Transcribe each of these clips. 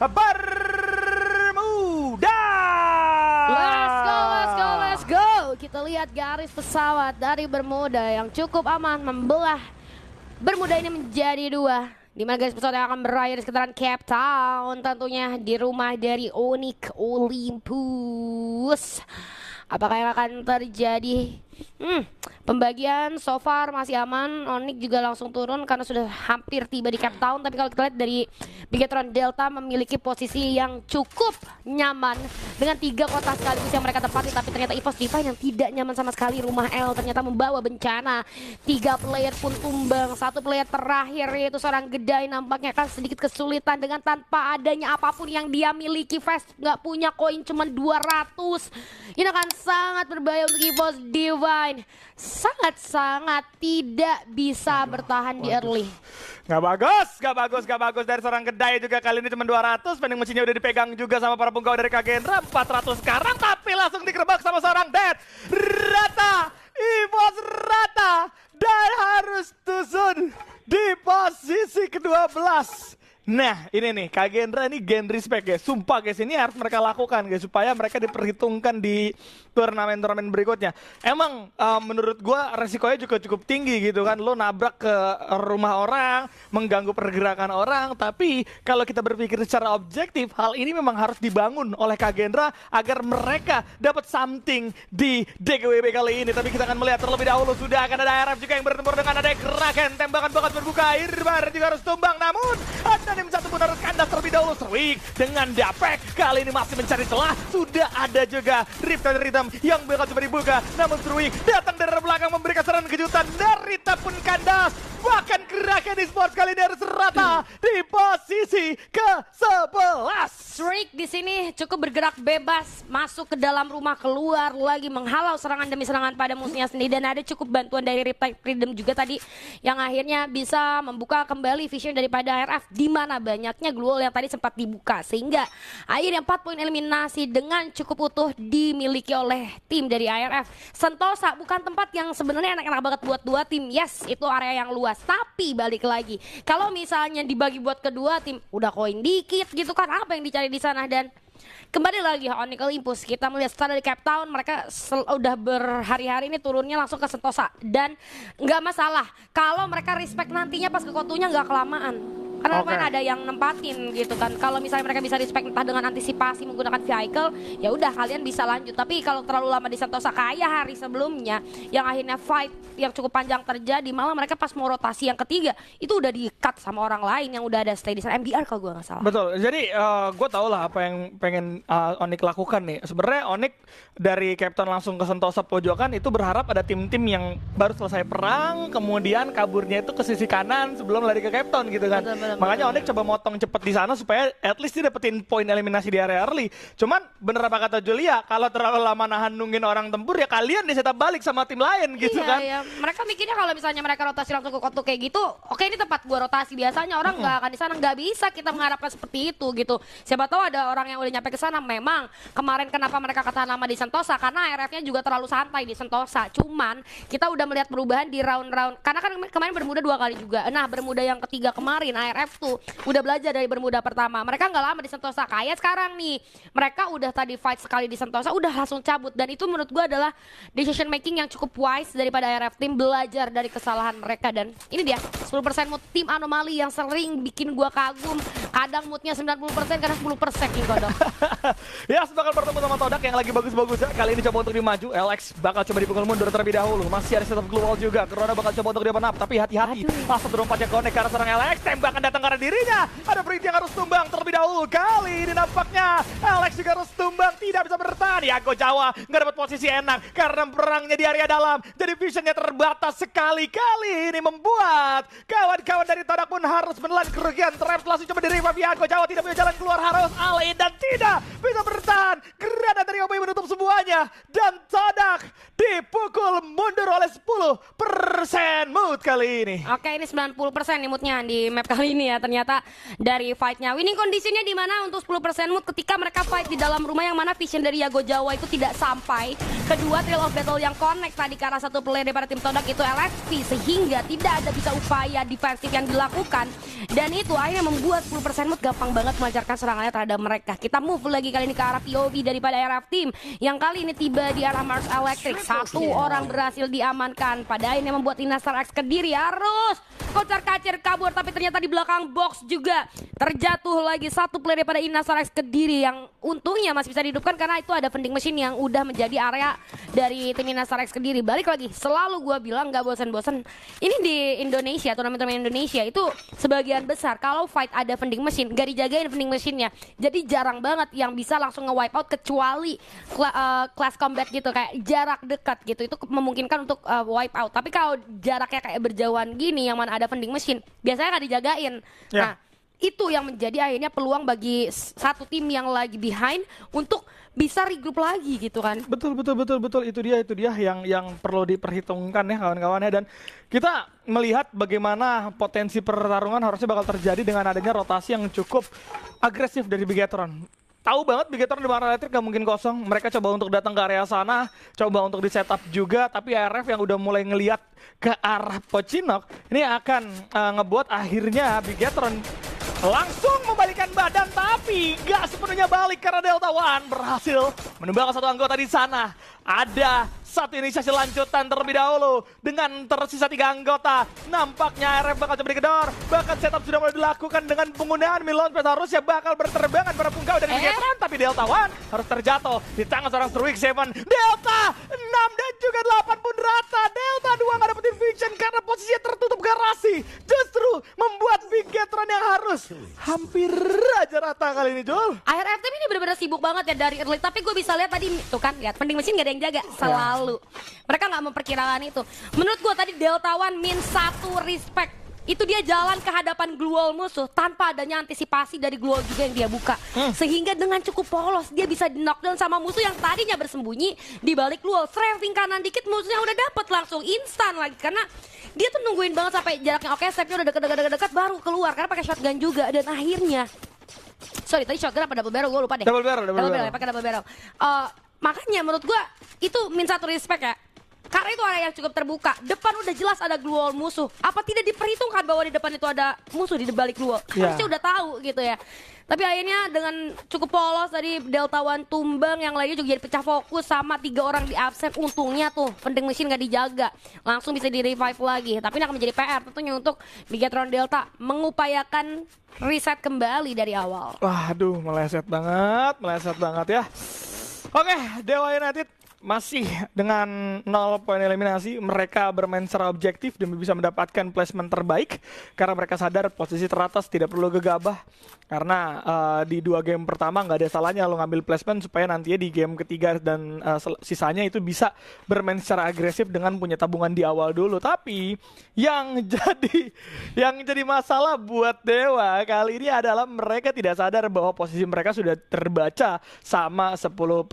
Bermuda. Let's go. Kita lihat garis pesawat dari Bermuda yang cukup aman membelah Bermuda ini menjadi dua. Di mana garis pesawat yang akan berakhir di sekitaran Cape Town, tentunya di rumah dari Onyx Olympus. Apakah yang akan terjadi? Pembagian so far masih aman. Onyx juga langsung turun karena sudah hampir tiba di Cape Town. Tapi kalau kita lihat dari Bigetron, Delta memiliki posisi yang cukup nyaman dengan 3 kota sekaligus yang mereka tempati. Tapi ternyata EVOS Divine yang tidak nyaman sama sekali. Rumah L ternyata membawa bencana. 3 player pun tumbang. 1 player terakhir yaitu seorang Gedai nampaknya akan sedikit kesulitan dengan tanpa adanya apapun yang dia miliki. Fast nggak punya koin cuma 200. Ini akan sangat berbahaya untuk EVOS Divine. Sangat-sangat tidak bisa bertahan di early. Gak bagus dari seorang Gedai juga kali ini cuma 200. Vending mesinnya udah dipegang juga sama para punggawa dari Kagendra. 400 sekarang tapi langsung digerebek sama seorang Dead. Rata, EVOS rata dan harus tusun di posisi ke-12. Nah ini nih Kagendra ini gen respect guys. Sumpah guys, ini harus mereka lakukan guys supaya mereka diperhitungkan di turnamen-turnamen berikutnya. Emang menurut gua resikonya juga cukup tinggi gitu kan. Lo nabrak ke rumah orang, mengganggu pergerakan orang. Tapi kalau kita berpikir secara objektif, hal ini memang harus dibangun oleh Kagendra agar mereka dapat something di DGWB kali ini. Tapi kita akan melihat terlebih dahulu sudah akan ada RF juga yang bertempur dengan ada Kraken. Tembakan bakat berbuka, Irbar juga harus tumbang. Namun ada tim satu pun harus kandas terlebih dahulu. Serwig dengan Dapek kali ini masih mencari celah. Sudah ada juga Rift dan Rhythm yang bakal coba dibuka. Namun Serwig datang dari belakang memberikan serangan kejutan. Narita pun kandas. Bahkan Kraken Esports kali ini harus rata di posisi ke-11. Shriek di sini cukup bergerak bebas, masuk ke dalam rumah, keluar lagi menghalau serangan demi serangan pada musuhnya sendiri. Dan ada cukup bantuan dari Riptide Freedom juga tadi yang akhirnya bisa membuka kembali vision daripada RF, di mana banyaknya global yang tadi sempat dibuka, sehingga akhirnya 4 poin eliminasi dengan cukup utuh dimiliki oleh tim dari ARF. Sentosa bukan tempat yang sebenarnya enak-enak banget buat 2 tim. Yes, itu area yang luas, tapi balik lagi kalau misalnya dibagi buat kedua tim udah koin dikit gitu kan, apa yang dicari di sana. Dan kembali lagi Onyx Olympus, kita melihat setelah dari Cape Town mereka udah berhari-hari ini turunnya langsung ke Sentosa. Dan nggak masalah kalau mereka respect nantinya pas ke Kotunya nggak kelamaan, karena lumayan ada yang nempatin gitu kan. Kalau misalnya mereka bisa respect entah dengan antisipasi menggunakan vehicle, ya udah kalian bisa lanjut. Tapi kalau terlalu lama di Sentosa kayak hari sebelumnya yang akhirnya fight yang cukup panjang terjadi, malah mereka pas mau rotasi yang ketiga itu udah di-cut sama orang lain yang udah ada stay di sana. MBR kalau gue nggak salah. Betul. Jadi gue tau lah apa yang pengen Onyx lakukan nih. Sebenarnya Onyx dari Cape Town langsung ke Sentosa pojokan itu berharap ada tim-tim yang baru selesai perang kemudian kaburnya itu ke sisi kanan sebelum lari ke Cape Town gitu kan. Makanya Onyx coba motong cepet di sana supaya at least dia dapetin poin eliminasi di area early. Cuman bener apa kata Julia, kalau terlalu lama nahan nungguin orang tempur ya kalian disetup balik sama tim lain gitu kan. Iya. Mereka mikirnya kalau misalnya mereka rotasi langsung ke Kotu kayak gitu, oke ini tempat gua rotasi, biasanya orang nggak akan di sana. Nggak bisa kita mengharapkan seperti itu gitu. Siapa tahu ada orang yang udah nyampe ke sana. Memang kemarin kenapa mereka ketahan lama di Sentosa karena RF-nya juga terlalu santai di Sentosa. Cuman kita udah melihat perubahan di round-round, karena kan kemarin Bermuda 2 kali juga. Nah Bermuda yang ketiga kemarin ARF tuh udah belajar dari Bermuda pertama. Mereka nggak lama di Sentosa kayak sekarang nih. Mereka udah tadi fight sekali di Sentosa udah langsung cabut. Dan itu menurut gua adalah decision making yang cukup wise daripada ARF tim, belajar dari kesalahan mereka. Dan ini dia 10% mood tim anomali yang sering bikin gua kagum. Kadang moodnya 90%, kadang 10% nih Godok. Ya bakal bertemu sama Todak yang lagi bagus-bagus ya. Kali ini coba untuk dimaju. LX bakal coba dipukul mundur terlebih dahulu. Masih ada setup global juga. Corona bakal coba untuk dia menap. Tapi hati-hati. Pas terompatnya connect karena serang LX. Tembakan datang karena dirinya. Ada Brit yang harus tumbang terlebih dahulu. Kali ini nampaknya LX juga harus tumbang. Tidak bisa bertahan. Yago Jawa nggak dapat posisi enak karena perangnya di area dalam. Jadi visionnya terbatas sekali. Kali ini membuat kawan-kawan dari Todak pun harus menelan kerugian. Traps langsung coba di-revive. Yago Jawa tidak punya jalan keluar, harus all in dan tidak bisa bertahan. Granat dari Obi menutup semuanya. Dan Todak dipukul dipukul mundur oleh 10% mood kali ini. Oke, ini 90% nih moodnya di map kali ini ya ternyata dari fightnya. Winning kondisinya di mana untuk 10% mood ketika mereka fight di dalam rumah yang mana vision dari Yago Jawa itu tidak sampai. Kedua, Trail of Battle yang connect tadi ke arah satu player daripada tim Todak itu LXP sehingga tidak ada bisa upaya defensif yang dilakukan. Dan itu akhirnya membuat 10% mood gampang banget melancarkan serangannya terhadap mereka. Kita move lagi kali ini ke arah POV daripada RF Team yang kali ini tiba di arah Mars Electric. Satu orang berhasil diamankan. Pada akhirnya membuat Inastar X Kediri harus kocar kacir kabur, tapi ternyata di belakang box juga terjatuh lagi satu player daripada Inastar X Kediri yang untungnya masih bisa dihidupkan karena itu ada vending machine yang udah menjadi area dari tim Inastar X Kediri. Balik lagi, selalu gua bilang gak bosan-bosan. Ini di Indonesia, turnamen-turnamen Indonesia itu sebagian besar kalau fight ada vending machine gak dijagain vending machine-nya. Jadi jarang banget yang bisa langsung nge-wipe out kecuali class combat gitu kayak jarak dekat gitu. Itu memungkinkan untuk wipe out. Tapi kalau jaraknya kayak berjauhan gini yang mana ada vending machine biasanya nggak dijagain. Ya. Nah, itu yang menjadi akhirnya peluang bagi satu tim yang lagi behind untuk bisa regroup lagi gitu kan. Betul. Itu dia yang perlu diperhitungkan ya kawan-kawan ya. Dan kita melihat bagaimana potensi pertarungan harusnya bakal terjadi dengan adanya rotasi yang cukup agresif dari Bigetron. Tahu banget Bigetron di Mara Electric gak mungkin kosong. Mereka coba untuk datang ke area sana, coba untuk di setup juga, tapi RF yang udah mulai ngelihat ke arah Pocinok ini akan ngebuat akhirnya Bigetron langsung membalikan badan, tapi gak sepenuhnya balik karena Delta One berhasil menumbangkan satu anggota di sana. Ada satu inisiasi lanjutan terlebih dahulu dengan tersisa 3 anggota. Nampaknya RF bakal coba digedor. Bahkan setup sudah mulai dilakukan dengan penggunaan Milon harusnya bakal berterbangan para punggawa dari Bigetron, tapi Delta One harus terjatuh di tangan seorang Struik 7. Delta 6 dan juga 8 pun rata. Delta 2 gak dapetin vision karena posisinya tertutup garasi. Justru membuat Bigetron yang harus hampir aja rata kali ini, Jul. Akhir FTM ini benar-benar sibuk banget ya dari early, tapi gue bisa lihat tadi tuh kan, lihat vending machine gak ada yang jaga selalu. Mereka nggak memperkirakan itu. Menurut gue tadi Delta One -1 respect. Itu dia jalan ke hadapan glue wall musuh tanpa adanya antisipasi dari glue wall juga yang dia buka. Sehingga dengan cukup polos dia bisa di knockdown sama musuh yang tadinya bersembunyi di balik glue wall. Strafing kanan dikit musuhnya udah dapet langsung instan lagi karena dia tuh nungguin banget sampai jaraknya oke, stepnya udah deket baru keluar karena pakai shotgun juga dan akhirnya tadi shotgun apa double barrel gue lupa deh. Double barrel ya, pakai double barrel. Makanya menurut gue itu -1 respect ya. Karena itu area yang cukup terbuka. Depan udah jelas ada glue wall musuh. Apa tidak diperhitungkan bahwa di depan itu ada musuh di balik glue wall? Harusnya udah tahu gitu ya. Tapi akhirnya dengan cukup polos tadi Delta One tumbang, yang lainnya juga jadi pecah fokus sama 3 orang di absen. Untungnya tuh vending machine gak dijaga. Langsung bisa di revive lagi. Tapi ini akan menjadi PR tentunya untuk Bigetron Delta mengupayakan reset kembali dari awal. Waduh, meleset banget ya. Oke, Dewa United masih dengan 0 poin eliminasi. Mereka bermain secara objektif demi bisa mendapatkan placement terbaik karena mereka sadar posisi teratas tidak perlu gegabah. Karena di 2 game pertama nggak ada salahnya lo ngambil placement supaya nantinya di game ketiga dan sisanya itu bisa bermain secara agresif dengan punya tabungan di awal dulu. Tapi yang jadi masalah buat Dewa kali ini adalah mereka tidak sadar bahwa posisi mereka sudah terbaca sama 10%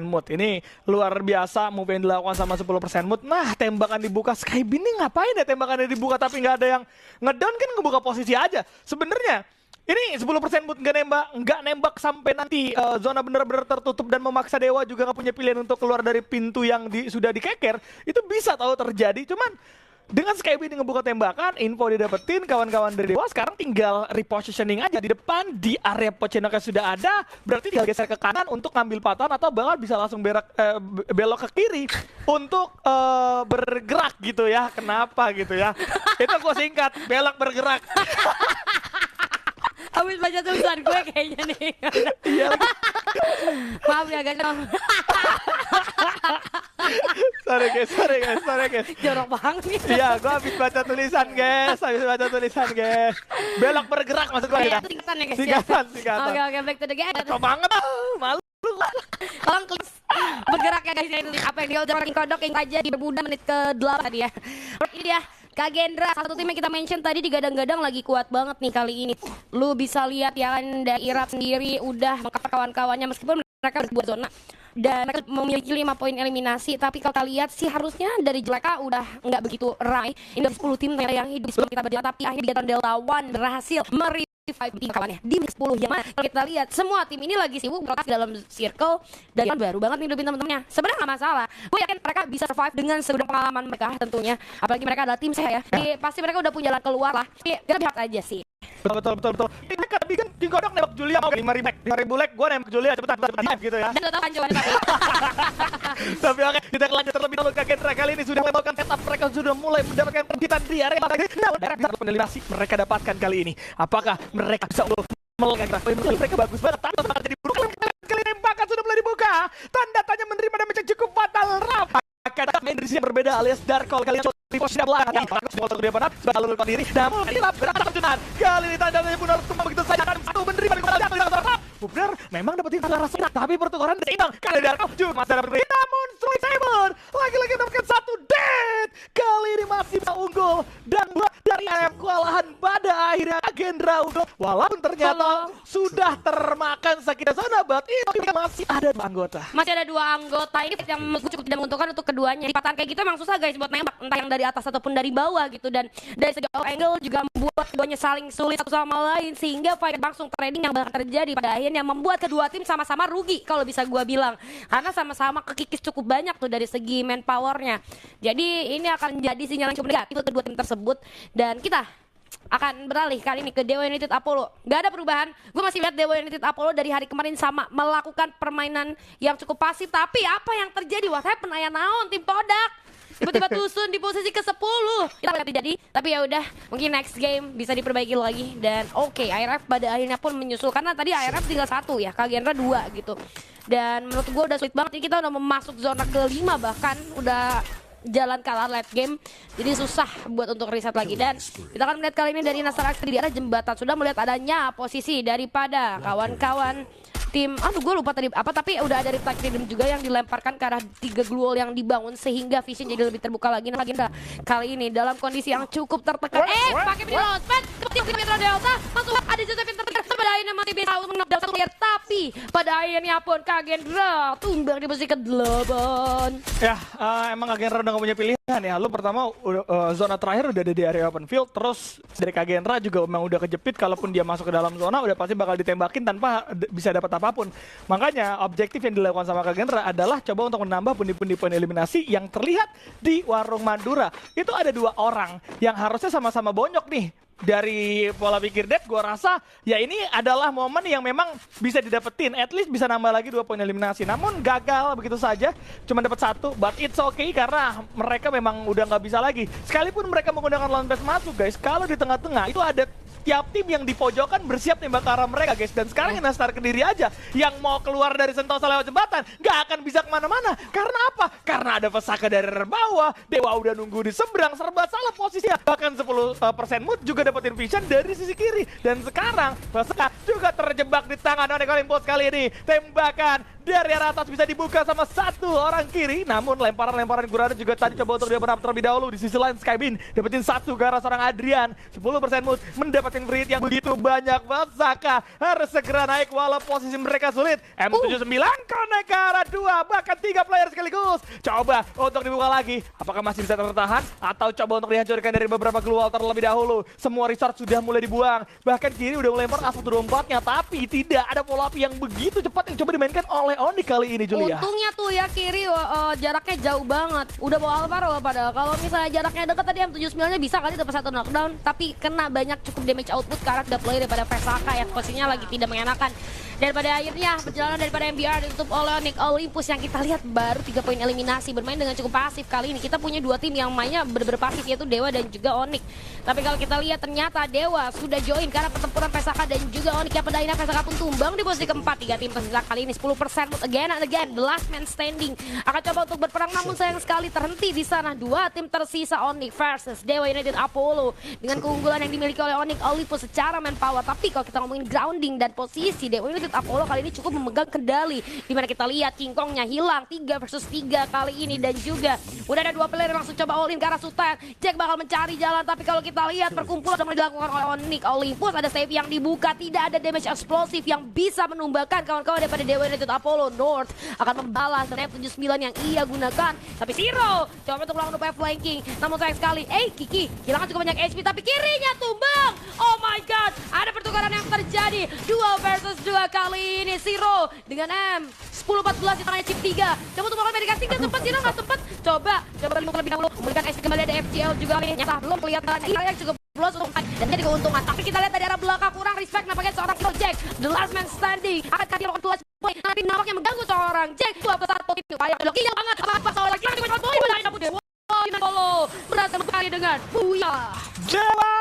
mood. Ini luar biasa move yang dilakukan sama 10% mood. Nah, tembakan dibuka Skybeam ini ngapain ya tembakannya dibuka tapi nggak ada yang ngedown, kan ngebuka posisi aja. Sebenarnya ini 10% mood nggak nembak sampai nanti zona benar-benar tertutup dan memaksa Dewa juga nggak punya pilihan untuk keluar dari pintu yang sudah dikeker. Itu bisa tahu terjadi, cuman dengan Skybeam ngebuka tembakan, info didapetin, kawan-kawan dari Dewa sekarang tinggal repositioning aja di depan di area Pocinok yang sudah ada. Berarti tinggal geser ke kanan untuk ngambil patahan atau bahkan bisa langsung belok ke kiri untuk bergerak gitu ya. Kenapa gitu ya? Itu gue singkat, belok bergerak. Habis baca tulisan gue kayaknya nih. Iya. Maaf ya guys. Sorry guys. Jorok banget nih. Iya, gue habis baca tulisan guys. Belok bergerak maksud gue. Itu singkatan ya guys. Singkatan. Oke, back to the game. Kacau banget, malu. Tolong klik bergerak ya guys. Apa yang dia kodok yang aja di bermuda menit ke-8 tadi ya. Ini dia Kagendra, satu tim yang kita mention tadi digadang-gadang lagi kuat banget nih kali ini. Lu bisa lihat ya kan dari Irap sendiri udah mengcover kawan-kawannya meskipun mereka berbuat zona dan mereka memiliki 5 poin eliminasi, tapi kalau kita lihat sih harusnya dari Jeleka udah nggak begitu ramai. Ini dari 10 tim yang hidup sebelum kita berjalan, tapi akhirnya Gator Delta One berhasil merevive tim kawannya di 10 yang mana kalau kita lihat semua tim ini lagi sibuk berotasi dalam circle dan baru banget hidupin teman-temannya. Sebenarnya nggak masalah, gue yakin mereka bisa survive dengan segudang pengalaman mereka tentunya, apalagi mereka adalah tim saya ya. Jadi pasti mereka udah punya jalan keluar lah, tapi kita lihat aja sih. Betul. Ini kan bikin digodok nembak Julia mau 5.000 lag, gue nembak Julia cepetan gitu ya. Dan gak tau kan jawabannya tapi. Tapi oke, kita lanjut terlebih dahulu ke Gendra kali ini sudah melakukan setup, mereka sudah mulai mendapatkan perbitan di area lagi. Namun mereka eliminasi mereka dapatkan kali ini. Apakah mereka bisa melakukan mereka bagus banget tapi jadi buruk kali tembakan sudah mulai dibuka. Tanda tanya menerima damage yang cukup fatal. Akan ada main dari yang berbeda alias Darkol kali ini di posisi belakang. Waktu dia benar selalu lulukan diri. Namun ini berat terjunan. Kali ini tanda tanya benar tumbang begitu saja akan satu menerima di kepala jatuh. Benar, memang dapetin rasa tapi pertukaran seimbang. Kali Darkol cuma masih dapat namun Sweet Saber lagi-lagi mendapatkan satu dead. Kali ini masih bisa unggul dan buat dari AM kewalahan pada akhirnya Gendra unggul. Walaupun ternyata sudah termakan sakit zona, but ini masih ada 2 anggota. Masih ada 2 anggota ini yang cukup tidak menguntungkan untuk keduanya. Di patahan kayak gitu emang susah guys buat nembak, entah yang dari atas ataupun dari bawah gitu, dan dari segi angle juga membuat keduanya saling sulit satu sama lain sehingga fight langsung trading yang bakal terjadi pada akhirnya membuat kedua tim sama-sama rugi kalau bisa gua bilang, karena sama-sama kekikis cukup banyak tuh dari segi manpowernya. Jadi ini akan jadi sinyal yang cukup negatif untuk kedua tim tersebut dan kita akan beralih kali ini ke Dewa United Apollo. Gak ada perubahan, gue masih lihat Dewa United Apollo dari hari kemarin sama melakukan permainan yang cukup pasif. Tapi apa yang terjadi? What happened? Ayah naon tim Todak tiba-tiba tusun di posisi ke-10. Kita lihat terjadi, tapi ya udah, mungkin next game bisa diperbaiki lagi. Dan oke, IRF pada akhirnya pun menyusul karena tadi IRF tinggal 1 ya, Kagendra 2 gitu. Dan menurut gue udah sulit banget, kita udah masuk zona ke-5 bahkan udah jalan kalah late game, jadi susah buat untuk reset lagi. Dan kita akan melihat kali ini dari Nasar Aksi di arah jembatan sudah melihat adanya posisi daripada kawan-kawan tim, gue lupa tadi apa, tapi udah ada Reptile Freedom juga yang dilemparkan ke arah 3 glue wall yang dibangun sehingga vision jadi lebih terbuka lagi. Nah, kali ini dalam kondisi yang cukup tertekan, pakai mini launchpad ketika Metro Delta masuk, ada Josephine tertekan, pada akhirnya masih bisa menang satu player, tapi pada akhirnya pun Kagendra tumbang di posisi ke-8. Ya, emang Kagendra udah gak punya pilihan ya. Lu pertama zona terakhir udah ada di area open field, terus dari Kagendra juga memang udah kejepit, kalaupun dia masuk ke dalam zona udah pasti bakal ditembakin tanpa bisa dapat apapun. Makanya objektif yang dilakukan sama Kagendra adalah coba untuk menambah pundi-pundi poin eliminasi yang terlihat di Warung Madura. Itu ada 2 orang yang harusnya sama-sama bonyok nih. Dari pola pikir Dev, gue rasa ya ini adalah momen yang memang bisa didapetin, at least bisa nambah lagi 2 poin eliminasi. Namun gagal begitu saja, cuma dapat 1, but it's okay karena mereka memang udah nggak bisa lagi. Sekalipun mereka menggunakan lawan base masuk guys, kalau di tengah-tengah itu ada tiap tim yang di pojokan bersiap nembak ke arah mereka guys. Dan sekarang yang Nastar Kediri aja yang mau keluar dari Sentosa lewat jembatan nggak akan bisa kemana-mana. Karena apa? Karena ada pesaka dari bawah, Dewa udah nunggu di seberang, serba salah posisinya. Bahkan 10% mood juga dapetin vision dari sisi kiri. Dan sekarang pesaka juga terjebak di tangan Onyx Olympus kali ini. Tembakan dari arah atas bisa dibuka sama 1 orang kiri. Namun lemparan-lemparan Gurada juga tadi coba untuk dia berapa terlebih dahulu. Di sisi lain Skybin dapetin 1 ke arah seorang Adrian. 10% mood mendapatin free hit yang begitu banyak. Saka harus segera naik walau posisi mereka sulit. M79 connect ke arah 2, bahkan 3 player sekaligus. Coba untuk dibuka lagi, apakah masih bisa tertahan atau coba untuk dihancurkan dari beberapa keluar terlebih dahulu. Semua resource sudah mulai dibuang, bahkan kiri udah mulai lempar A124-nya, tapi tidak ada follow up yang begitu cepat yang coba dimainkan oleh Onyx kali ini, Julia. Untungnya tuh ya kiri jaraknya jauh banget, udah bawa Alvaro padahal kalau misalnya jaraknya dekat tadi M79-nya bisa kali dapat 1 knockdown, tapi kena banyak cukup damage output karena udah play daripada Vesaka yang posisinya lagi tidak mengenakan. Dan pada akhirnya perjalanan daripada MBR ditutup oleh Onyx Olympus yang kita lihat baru 3 poin eliminasi, bermain dengan cukup pasif. Kali ini kita punya 2 tim yang mainnya bener-bener pasif, yaitu Dewa dan juga Onyx. Tapi kalau kita lihat ternyata Dewa sudah join karena pertempuran Vesaka dan juga Onyx yang pada akhirnya Vesaka pun tumbang di posisi ke-4. 3 tim tersisa kali ini 10% again and again, the last man standing akan coba untuk berperang, namun sayang sekali terhenti di sana. 2 tim tersisa Onyx versus Dewa United Apollo dengan keunggulan yang dimiliki oleh Onyx Olympus secara manpower. Tapi kalau kita ngomongin grounding dan posisi, Dewa United United Apollo kali ini cukup memegang kendali. Dimana kita lihat King Kongnya hilang 3 versus 3 kali ini. Dan juga udah ada 2 player yang langsung coba all in ke arah Sultan. Jack bakal mencari jalan, tapi kalau kita lihat perkumpulan yang dilakukan oleh Onyx Olympus, ada save yang dibuka, tidak ada damage eksplosif yang bisa menumbangkan kawan-kawan daripada Dewa United Apollo. North akan membalas dengan F79 yang ia gunakan, tapi Zero coba untuk melakukan upaya flanking, namun sayang sekali Kiki kehilangan cukup banyak HP, tapi kirinya tumbang. Oh my god, ada pertukaran yang terjadi 2 versus 2 kali ini. Zero dengan M 10-14 di tangannya chip 3, coba untuk melakukan medikasi, nggak sempat, Zero nggak sempat, coba lebih dahulu memberikan HP kembali. Ada FGL juga nih, nyata belum kelihatan yang cukup plus untuk dan jadi keuntungan, tapi kita lihat dari arah belakang kurang respect nampaknya seorang Jack, the last man standing akan kasih lakukan clutch point, tapi nampaknya mengganggu seorang Jack. 2-1 itu kayak gila banget, apa seorang lagi yang boy berani Dewa Apollo berhasil kembali dengan Booyah. Dewa